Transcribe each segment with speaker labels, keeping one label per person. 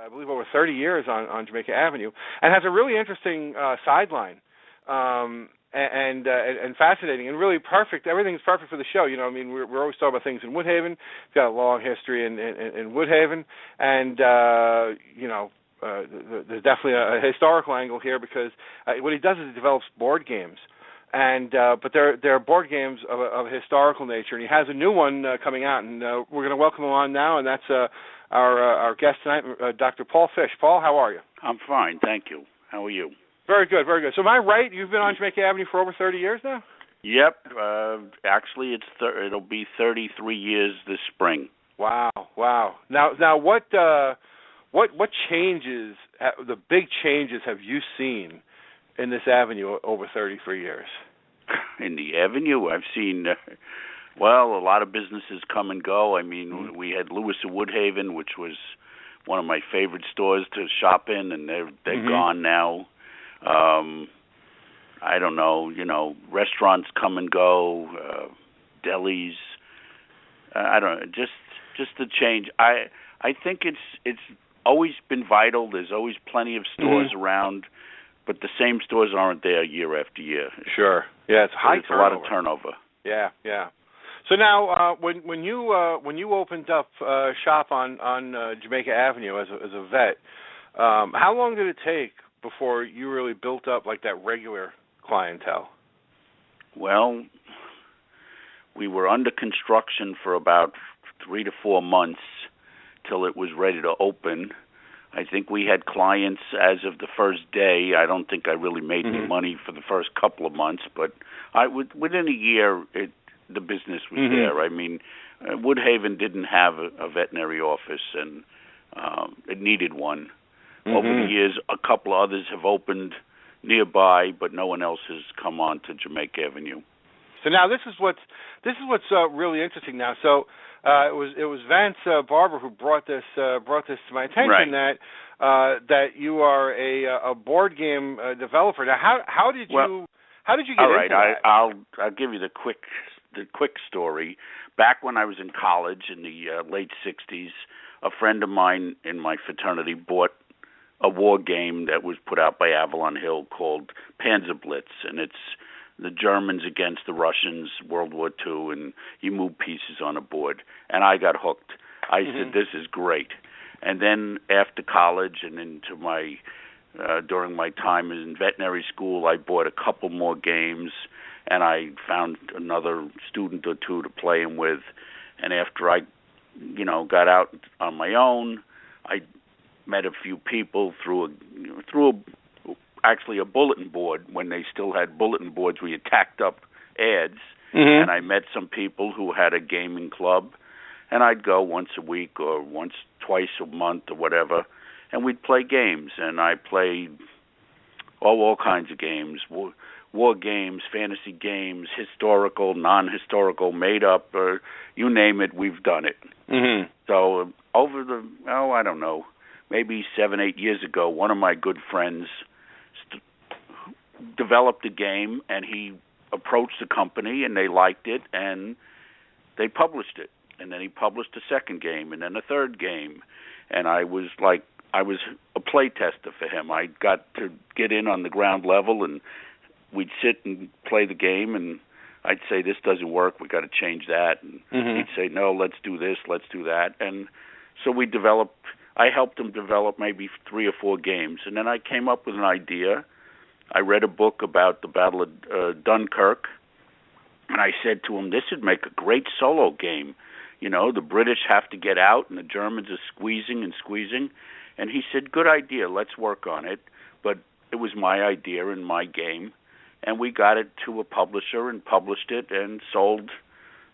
Speaker 1: I believe, over 30 years on Jamaica Avenue, and has a really interesting sideline. And fascinating and really perfect. Everything's perfect for the show. You know, I mean, we're always talking about things in Woodhaven. It's got a long history in Woodhaven, and there's definitely a historical angle here because what he does is he develops board games, and but they're board games of a historical nature, and he has a new one coming out, and we're going to welcome him on now, and that's our guest tonight, Dr. Paul Fish. Paul, how are you?
Speaker 2: I'm fine, thank you. How are you?
Speaker 1: Very good, very good. So am I right? You've been on Jamaica Avenue for over 30 years now?
Speaker 2: Yep. Actually, it'll be 33 years this spring.
Speaker 1: Wow. Now, what changes, the big changes, have you seen in this avenue over 33 years?
Speaker 2: In the avenue, I've seen, a lot of businesses come and go. I mean, we had Lewis of Woodhaven, which was one of my favorite stores to shop in, and they're gone now. I don't know, restaurants come and go, delis. I don't know, just the change. I think it's always been vital. There's always plenty of stores around, but the same stores aren't there year after year.
Speaker 1: Sure. Yeah, it's high turnover.
Speaker 2: A lot of turnover.
Speaker 1: Yeah. So now, when you opened up shop on Jamaica Avenue as a vet, how long did it take before you really built up like that regular clientele?
Speaker 2: Well, we were under construction for about 3 to 4 months till it was ready to open. I think we had clients as of the first day. I don't think I really made any money for the first couple of months, but within a year, the business was there. I mean, Woodhaven didn't have a veterinary office, and it needed one. Over the years, a couple others have opened nearby, but no one else has come on to Jamaica Avenue.
Speaker 1: So now this is what's really interesting now. So it was Vance Barber who brought this to my attention,
Speaker 2: right,
Speaker 1: that you are a board game developer. Now how did you get
Speaker 2: all
Speaker 1: into
Speaker 2: right,
Speaker 1: that?
Speaker 2: I'll give you the quick story. Back when I was in college in the late '60s, a friend of mine in my fraternity bought a war game that was put out by Avalon Hill called Panzerblitz, and it's the Germans against the Russians, World War II, and you move pieces on a board. And I got hooked. I said, this is great. And then after college and into during my time in veterinary school, I bought a couple more games, and I found another student or two to play them with. And after I, got out on my own, I met a few people through a bulletin board when they still had bulletin boards where you tacked up ads. And I met some people who had a gaming club, and I'd go once a week or twice a month or whatever, and we'd play games. And I played all kinds of games, war games, fantasy games, historical, non-historical, made up, or you name it, we've done it. So over I don't know, maybe 7-8 years ago, one of my good friends developed a game, and he approached the company, and they liked it, and they published it. And then he published a second game, and then a third game. And I was a play tester for him. I got to get in on the ground level, and we'd sit and play the game, and I'd say, this doesn't work, we got to change that. And he'd say, no, let's do this, let's do that. And so I helped him develop maybe 3 or 4 games. And then I came up with an idea. I read a book about the Battle of Dunkirk, and I said to him, this would make a great solo game. The British have to get out, and the Germans are squeezing and squeezing. And he said, good idea, let's work on it. But it was my idea and my game. And we got it to a publisher and published it and sold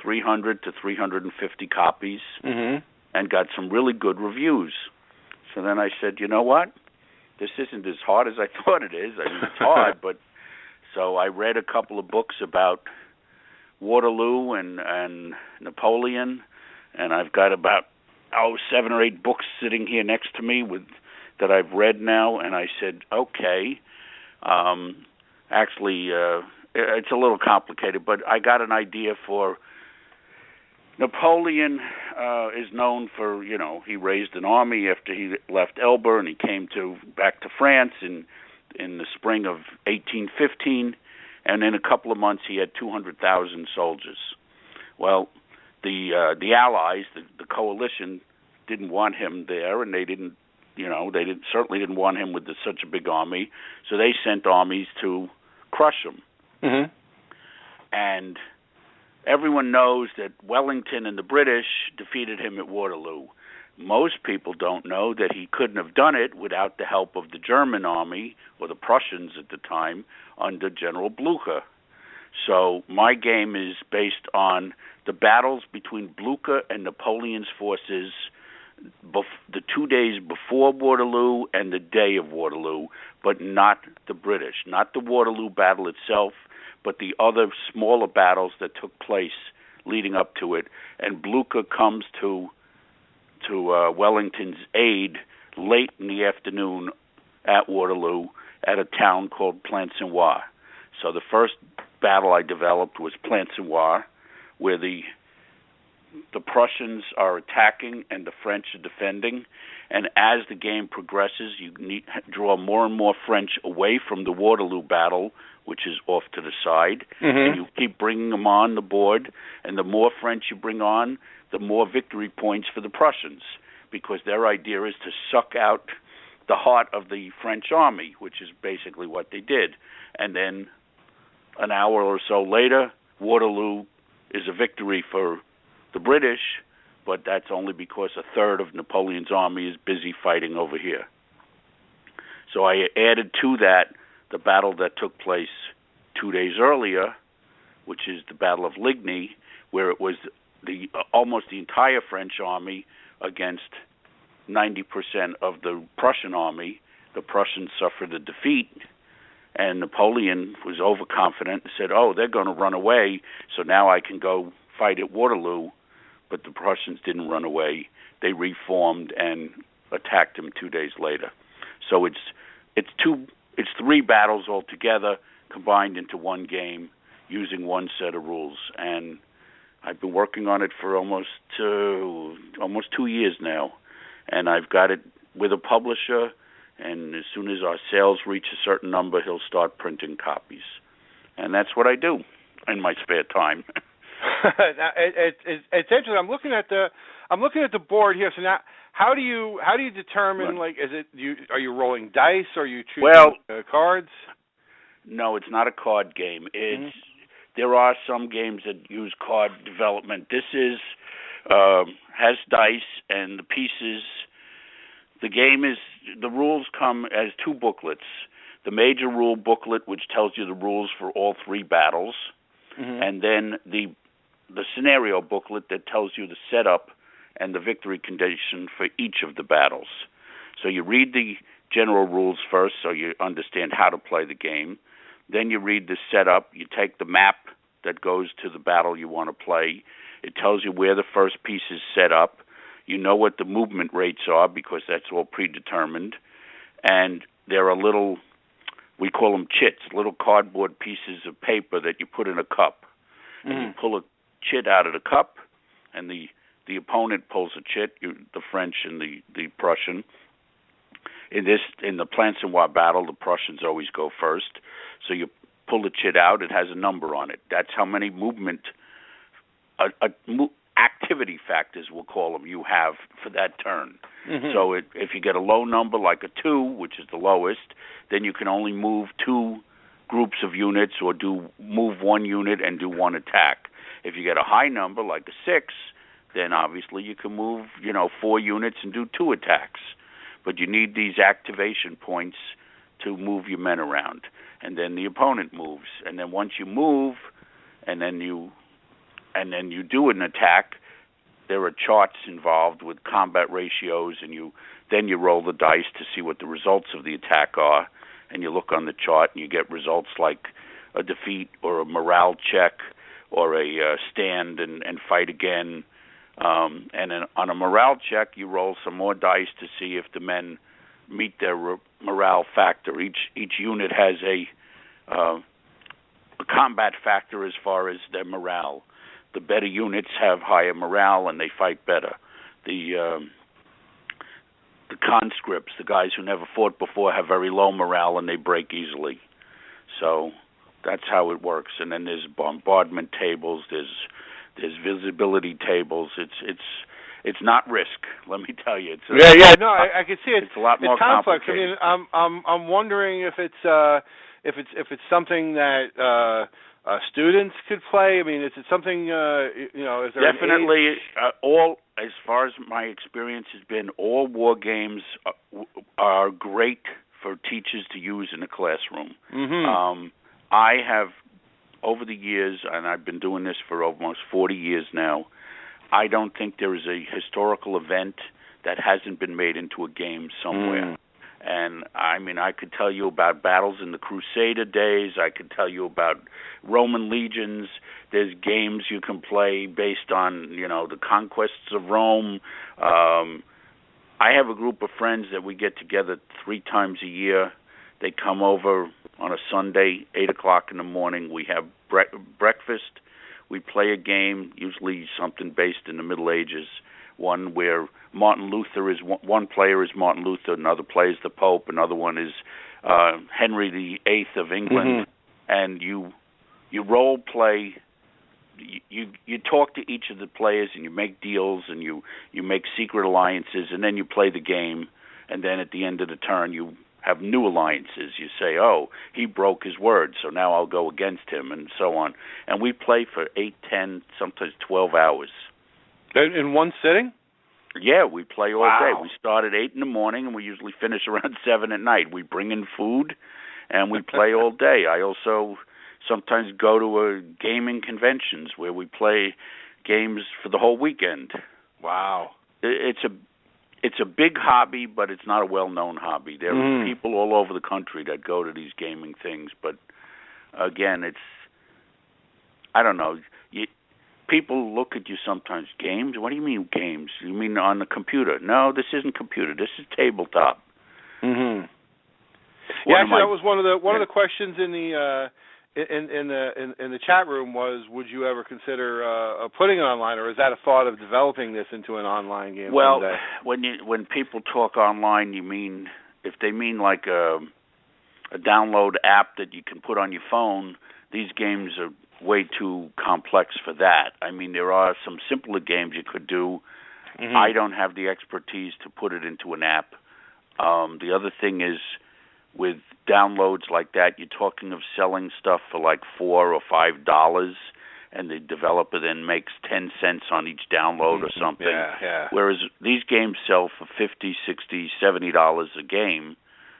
Speaker 2: 300 to 350 copies and got some really good reviews. So then I said, you know what? This isn't as hard as I thought it is. I mean, it's hard, but so I read a couple of books about Waterloo and Napoleon, and I've got about 7 or 8 books sitting here next to me that I've read now, and I said, okay. Actually, it's a little complicated, but I got an idea for Napoleon. is known for, he raised an army after he left Elba, and he came back to France in the spring of 1815, and in a couple of months he had 200,000 soldiers. Well, the Allies, the coalition, didn't want him there, and they certainly didn't want him with such a big army, so they sent armies to crush him.
Speaker 1: Mm-hmm.
Speaker 2: And everyone knows that Wellington and the British defeated him at Waterloo. Most people don't know that he couldn't have done it without the help of the German army, or the Prussians at the time, under General Blucher. So my game is based on the battles between Blucher and Napoleon's forces the 2 days before Waterloo and the day of Waterloo, but not the British, not the Waterloo battle itself, but the other smaller battles that took place leading up to it. And Blucher comes to Wellington's aid late in the afternoon at Waterloo at a town called Plancenoit. So the first battle I developed was Plancenoit, where the Prussians are attacking and the French are defending. And as the game progresses, you draw more and more French away from the Waterloo battle, which is off to the side, and you keep bringing them on the board. And the more French you bring on, the more victory points for the Prussians, because their idea is to suck out the heart of the French army, which is basically what they did. And then an hour or so later, Waterloo is a victory for the British, but that's only because a third of Napoleon's army is busy fighting over here. So I added to that the battle that took place 2 days earlier, which is the Battle of Ligny, where it was almost the entire French army against 90% of the Prussian army. The Prussians suffered a defeat, and Napoleon was overconfident and said, they're going to run away, so now I can go fight at Waterloo. But the Prussians didn't run away. They reformed and attacked him 2 days later. So it's three battles altogether combined into one game using one set of rules. And I've been working on it for almost 2 years now. And I've got it with a publisher, and as soon as our sales reach a certain number, he'll start printing copies. And that's what I do in my spare time.
Speaker 1: Now, it's interesting. I'm looking at the board here. So now, how do you determine? Like, are you rolling dice? Or are you choosing cards?
Speaker 2: No, it's not a card game. There are some games that use card development. This has dice and the pieces. The rules come as 2 booklets. The major rule booklet, which tells you the rules for all 3 battles, and then the scenario booklet that tells you the setup and the victory condition for each of the battles. So you read the general rules first so you understand how to play the game. Then you read the setup. You take the map that goes to the battle you want to play. It tells you where the first piece is set up. You know what the movement rates are because that's all predetermined. And there are we call them chits, little cardboard pieces of paper that you put in a cup. And you pull a chit out of the cup, and the opponent pulls a chit, the French and the Prussian. In the Plancenoit battle, the Prussians always go first. So you pull the chit out, it has a number on it. That's how many movement activity factors, we'll call them, you have for that turn. So if you get a low number like a 2, which is the lowest, then you can only move 2 groups of units or move 1 unit and do 1 attack. If you get a high number like a 6, then obviously you can move 4 units and do 2 attacks. But you need these activation points to move your men around. And then the opponent moves. And then once you move and then you do an attack, there are charts involved with combat ratios, and then you roll the dice to see what the results of the attack are, and you look on the chart and you get results like a defeat or a morale check or a stand and fight again. And then on a morale check, you roll some more dice to see if the men meet their morale factor. Each unit has a combat factor as far as their morale. the better units have higher morale and they fight better. The conscripts, the guys who never fought before, have very low morale and they break easily. So that's how it works. And then there's bombardment tables, there's visibility tables. It's not Risk, let me tell you.
Speaker 1: No, I can see it.
Speaker 2: It's a lot more
Speaker 1: complex.
Speaker 2: complicated.
Speaker 1: I mean, I'm wondering if it's something that students could play. I mean, is it something is there
Speaker 2: definitely all, as far as my experience has been, all war games are great for teachers to use in a classroom.
Speaker 1: Mm-hmm.
Speaker 2: I have, over the years, and I've been doing this for almost 40 years now, I don't think there is a historical event that hasn't been made into a game somewhere. And, I mean, I could tell you about battles in the Crusader days. I could tell you about Roman legions. There's games you can play based on, the conquests of Rome. I have a group of friends that we get together 3 times a year. They come over on a Sunday, 8 o'clock in the morning. We have breakfast. We play a game, usually something based in the Middle Ages, one where Martin Luther is one player is Martin Luther, another player is the Pope, another one is Henry VIII of England, and you role play. You talk to each of the players and you make deals and you make secret alliances, and then you play the game, and then at the end of the turn you have new alliances. You say, oh, he broke his word, so now I'll go against him, and so on. And we play for 8, 10, sometimes 12 hours.
Speaker 1: In one sitting?
Speaker 2: Yeah, we play all
Speaker 1: Wow.
Speaker 2: day. We start at 8 in the morning, and we usually finish around 7 at night. We bring in food, and we play all day. I also sometimes go to gaming conventions where we play games for the whole weekend.
Speaker 1: Wow.
Speaker 2: It's a big hobby, but it's not a well-known hobby. There are people all over the country that go to these gaming things, but again, I don't know. People look at you sometimes. Games? What do you mean games? You mean on the computer? No, this isn't computer. This is tabletop.
Speaker 1: Mm-hmm. Yeah, actually, that was one of the questions in the in the chat room was, would you ever consider putting it online, or is that a thought of developing this into an online game?
Speaker 2: Well,
Speaker 1: someday?
Speaker 2: when people talk online, you mean if they mean like a download app that you can put on your phone, these games are way too complex for that. I mean, there are some simpler games you could do. Mm-hmm. I don't have the expertise to put it into an app. The other thing is, with downloads like that, you're talking of selling stuff for like $4 or $5, and the developer then makes 10 cents on each download or something.
Speaker 1: Yeah.
Speaker 2: Whereas these games sell for $50, $60, $70 a game.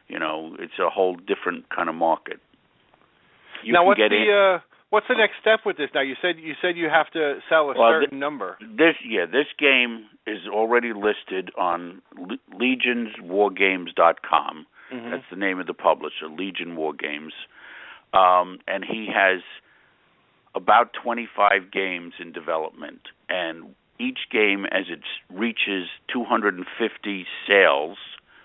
Speaker 2: It's a whole different kind of market.
Speaker 1: Now, what's the next step with this? Now, you said you have to sell a certain number.
Speaker 2: This game is already listed on legionswargames.com. Mm-hmm. That's the name of the publisher, Legion War Games. And he has about 25 games in development. And each game, as it reaches 250 sales,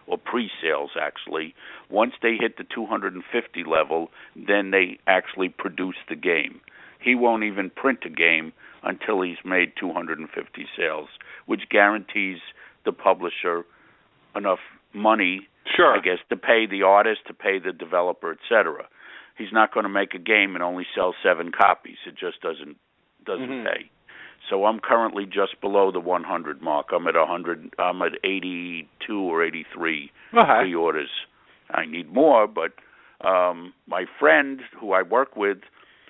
Speaker 2: or pre-sales actually, once they hit the 250 level, then they actually produce the game. He won't even print a game until he's made 250 sales, which guarantees the publisher enough money,
Speaker 1: sure,
Speaker 2: I guess, to pay the artist, to pay the developer, etc. He's not going to make a game and only sell 7 copies. It just doesn't pay. So I'm currently just below the 100 mark. I'm at 100. I'm at 82 or 83 pre-orders. I need more, but my friend who I work with,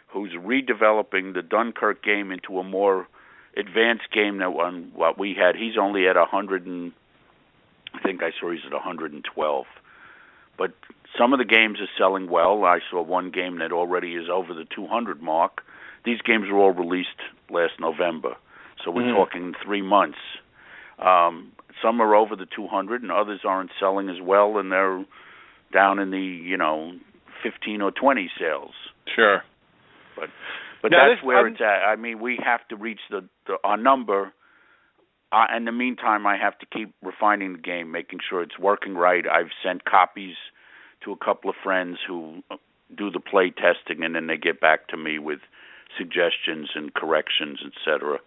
Speaker 2: who's redeveloping the Dunkirk game into a more advanced game than what we had, he's only at 100 and I think I saw he's at 112. But some of the games are selling well. I saw one game that already is over the 200 mark. These games were all released last November, so we're talking 3 months. Some are over the 200, and others aren't selling as well, and they're down in the 15 or 20 sales.
Speaker 1: Sure.
Speaker 2: But that's where it's at. I mean, we have to reach our number. In the meantime, I have to keep refining the game, making sure it's working right. I've sent copies to a couple of friends who do the play testing, and then they get back to me with suggestions and corrections, etc.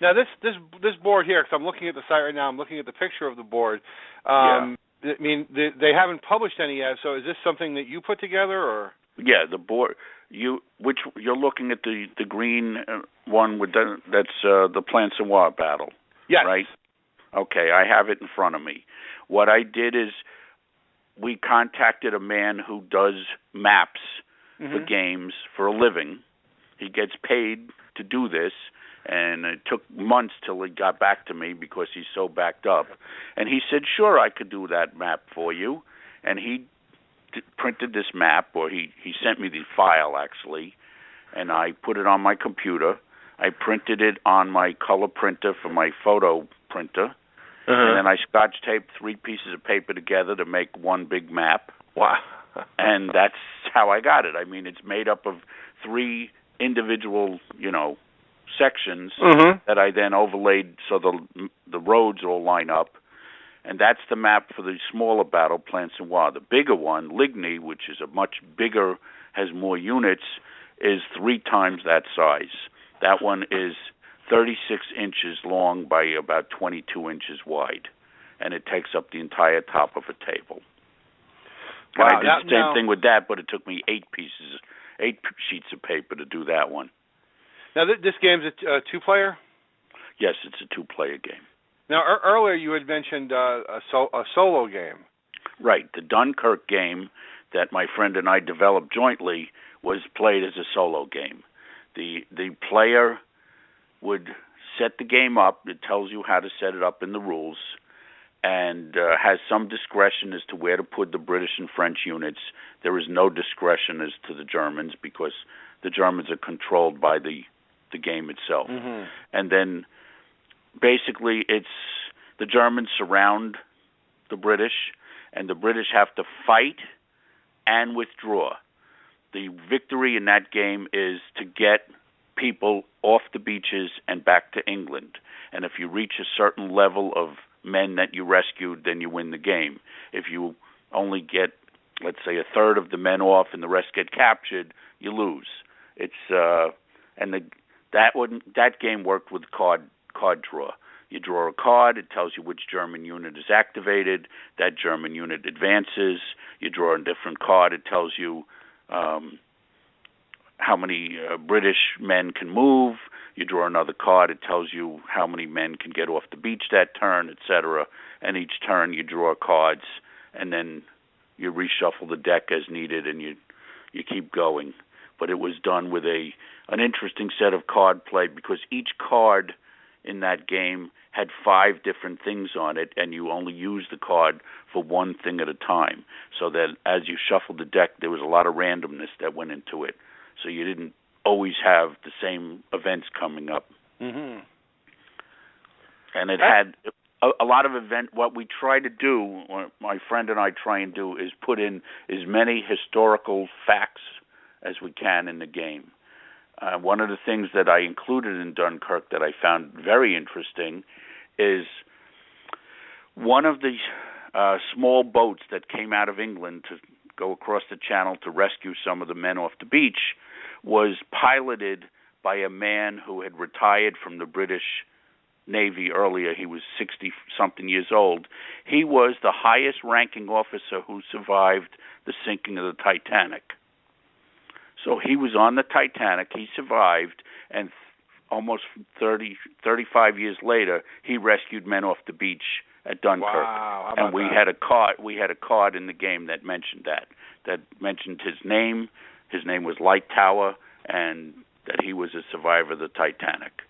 Speaker 1: Now this board here, because I'm looking at the site right now, I'm looking at the picture of the board.
Speaker 2: Yeah.
Speaker 1: I mean, they haven't published any yet. So is this something that you put together, or?
Speaker 2: Yeah, the board. You're looking at the green one with that's the Plansoir battle.
Speaker 1: Yes.
Speaker 2: Right. Okay, I have it in front of me. What I did is we contacted a man who does maps for games for a living. He gets paid to do this, and it took months till he got back to me because he's so backed up. And he said, sure, I could do that map for you. And he printed this map, or he sent me the file, actually, and I put it on my computer. I printed it on my color printer for my photo printer. And then I scotch taped 3 pieces of paper together to make one big map.
Speaker 1: Wow.
Speaker 2: And that's how I got it. I mean, it's made up of 3 individual, sections that I then overlaid so the roads all line up. And that's the map for the smaller battle, Plansoir. The bigger one, Ligny, which is a much bigger, has more units, is 3 times that size. That one is 36 inches long by about 22 inches wide, and it takes up the entire top of a table.
Speaker 1: Wow,
Speaker 2: And I did the same thing with that, but it took me 8 sheets of paper to do that one.
Speaker 1: Now, this game's a 2-player?
Speaker 2: Yes, it's a 2-player game.
Speaker 1: Now, earlier you had mentioned a solo game.
Speaker 2: Right. The Dunkirk game that my friend and I developed jointly was played as a solo game. The player would set the game up. It tells you how to set it up in the rules, and has some discretion as to where to put the British and French units. There is no discretion as to the Germans, because the Germans are controlled by the game itself. And then basically it's the Germans surround the British, and the British have to fight and withdraw. The victory in that game is to get people off the beaches and back to England. And if you reach a certain level of men that you rescued, then you win the game. If you only get, let's say, a third of the men off and the rest get captured, you lose. That game worked with card draw. You draw a card, it tells you which German unit is activated, that German unit advances. You draw a different card, it tells you how many British men can move. You draw another card, it tells you how many men can get off the beach that turn, etc. And each turn you draw cards, and then you reshuffle the deck as needed, and you keep going. But it was done with an interesting set of card play, because each card in that game had 5 different things on it, and you only used the card for one thing at a time. So that as you shuffled the deck, there was a lot of randomness that went into it. So you didn't always have the same events coming up. And it had a lot of what we try to do, what my friend and I try and do, is put in as many historical facts as we can in the game. One of the things that I included in Dunkirk that I found very interesting is one of the small boats that came out of England to go across the channel to rescue some of the men off the beach was piloted by a man who had retired from the British Navy earlier. He was 60-something years old. He was the highest-ranking officer who survived the sinking of the Titanic. So he was on the Titanic, he survived, and almost 35 years later, he rescued men off the beach at Dunkirk.
Speaker 1: Wow, how about
Speaker 2: and we
Speaker 1: that?
Speaker 2: had a card in the game that mentioned that mentioned his name. His name was Light Tower, and that he was a survivor of the Titanic.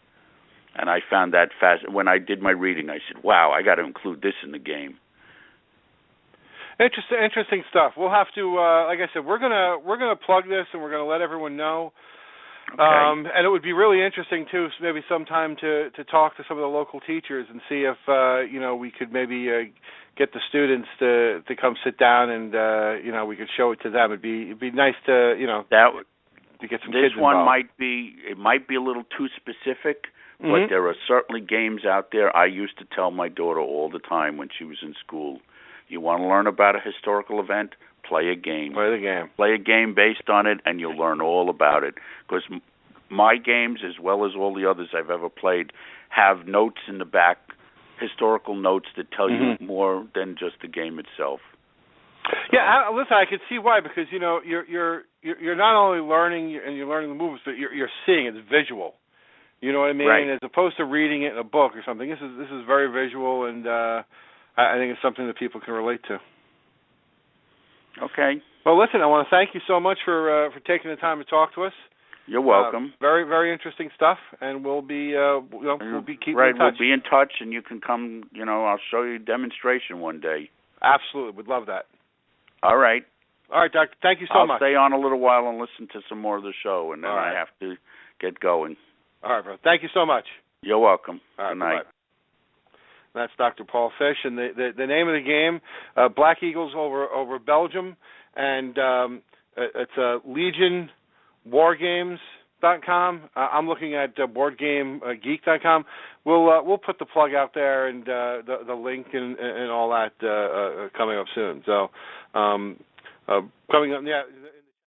Speaker 2: And I found that fascinating. When I did my reading, I said, wow, I got to include this in the game.
Speaker 1: Interesting stuff. We'll have to, like I said, we're gonna plug this, and we're gonna let everyone know.
Speaker 2: Okay.
Speaker 1: And it would be really interesting too, maybe sometime to talk to some of the local teachers and see if we could maybe get the students to come sit down and we could show it to them. It'd be nice to to get some kids involved.
Speaker 2: This one might be a little too specific, but there are certainly games out there. I used to tell my daughter all the time when she was in school, you want to learn about a historical event? Play a game.
Speaker 1: Play the game.
Speaker 2: Play a game based on it, and you'll learn all about it. Because my games, as well as all the others I've ever played, have notes in the back, historical notes that tell you more than just the game itself. So.
Speaker 1: Yeah, listen, I can see why, because you're not only learning and you're learning the moves, but you're seeing it. It's visual. You know what I mean?
Speaker 2: Right.
Speaker 1: As opposed to reading it in a book or something. This is very visual, and I think it's something that people can relate to.
Speaker 2: Okay.
Speaker 1: Well, listen, I want to thank you so much for taking the time to talk to us.
Speaker 2: You're welcome.
Speaker 1: Very, very interesting stuff, and we'll be we'll be keeping in touch.
Speaker 2: We'll be in touch, and you can come. I'll show you a demonstration one day.
Speaker 1: Absolutely, would love that.
Speaker 2: All right.
Speaker 1: All right, Doctor. Thank you so much.
Speaker 2: I'll stay on a little while and listen to some more of the show, and then
Speaker 1: I
Speaker 2: have to get going.
Speaker 1: All right, bro. Thank you so much.
Speaker 2: You're welcome.
Speaker 1: All right,
Speaker 2: good night.
Speaker 1: Bye-bye. That's Dr. Paul Fish, and the name of the game, Black Eagles over Belgium, and it's LegionWargames.com. I'm looking at BoardGameGeek.com. We'll put the plug out there and the link and all that coming up soon. So coming up, yeah.